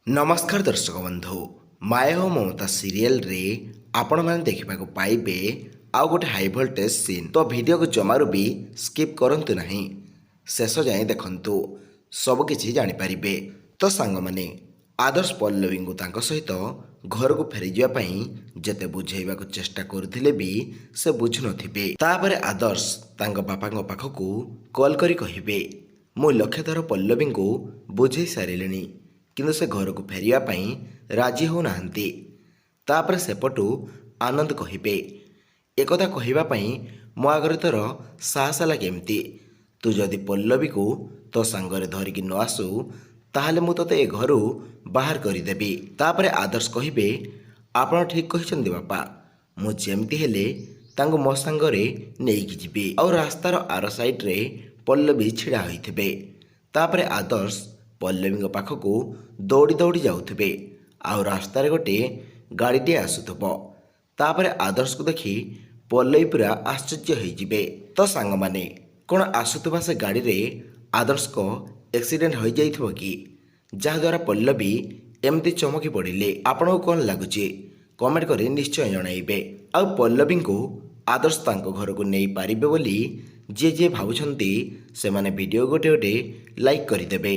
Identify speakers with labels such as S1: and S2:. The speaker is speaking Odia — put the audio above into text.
S1: नमस्कार दर्शक बंधु माया हो ममता सीरियल रे आपण मैंने देखा पाइबे आउ गोटे हाई वोल्टेज सीन। तो वीडियो को जमारू भी स्किप करंतु नहीं, शेष जाए देखंतु सबकिछि जानिपारिबे। तो सांग माने आदर्श पल्लवी को तांको सहित घर को फेरी जावा पई जेते बुझेइबा को चेष्टा करथिले भी से बुझु नथिबे। तापरे आदर्श तांको बापाଙ୍କ पाखକୁ कॉल करी कहिबे मु लक्षधर पल्लवी को बुझेई सारिलेनी କିନ୍ତୁ ସେ ଘରକୁ ଫେରିବା ପାଇଁ ରାଜି ହେଉନାହାନ୍ତି। ତାପରେ ସେପଟୁ ଆନନ୍ଦ କହିବେ ଏକଥା କହିବା ପାଇଁ ମୋ ଆଗରେ ତୋର ସାହସ ହେଲା କେମିତି? ତୁ ଯଦି ପଲ୍ଲବୀକୁ ତୋ ସାଙ୍ଗରେ ଧରିକି ନ ଆସୁ ତାହେଲେ ମୁଁ ତୋତେ ଏ ଘରୁ ବାହାର କରିଦେବି। ତାପରେ ଆଦର୍ଶ କହିବେ ଆପଣ ଠିକ୍ କହିଛନ୍ତି ବାପା, ମୁଁ ଯେମିତି ହେଲେ ତାଙ୍କୁ ମୋ ସାଙ୍ଗରେ ନେଇକି ଯିବି। ଆଉ ରାସ୍ତାର ଆର ସାଇଡ଼୍ରେ ପଲ୍ଲବୀ ଛିଡ଼ା ହୋଇଥିବେ। ତାପରେ ଆଦର୍ଶ ପଲ୍ଲବୀଙ୍କ ପାଖକୁ ଦୌଡ଼ି ଦୌଡ଼ି ଯାଉଥିବେ ଆଉ ରାସ୍ତାରେ ଗୋଟିଏ ଗାଡ଼ିଟିଏ ଆସୁଥିବ। ତାପରେ ଆଦର୍ଶକୁ ଦେଖି ପଲ୍ଲବୀ ପୁରା ଆଶ୍ଚର୍ଯ୍ୟ ହୋଇଯିବେ। ତ ସାଙ୍ଗମାନେ କ'ଣ ଆସୁଥିବା ସେ ଗାଡ଼ିରେ ଆଦର୍ଶଙ୍କ ଆକ୍ସିଡେଣ୍ଟ ହୋଇଯାଇଥିବ କି, ଯାହାଦ୍ୱାରା ପଲ୍ଲବୀ ଏମିତି ଚମକି ପଡ଼ିଲେ? ଆପଣଙ୍କୁ କ'ଣ ଲାଗୁଛି କମେଣ୍ଟ କରି ନିଶ୍ଚୟ ଜଣାଇବେ। ଆଉ ପଲ୍ଲବୀଙ୍କୁ ଆଦର୍ଶ ତାଙ୍କ ଘରକୁ ନେଇପାରିବେ ବୋଲି ଯିଏ ଭାବୁଛନ୍ତି ସେମାନେ ଭିଡ଼ିଓ ଗୋଟେ ଲାଇକ୍ କରିଦେବେ।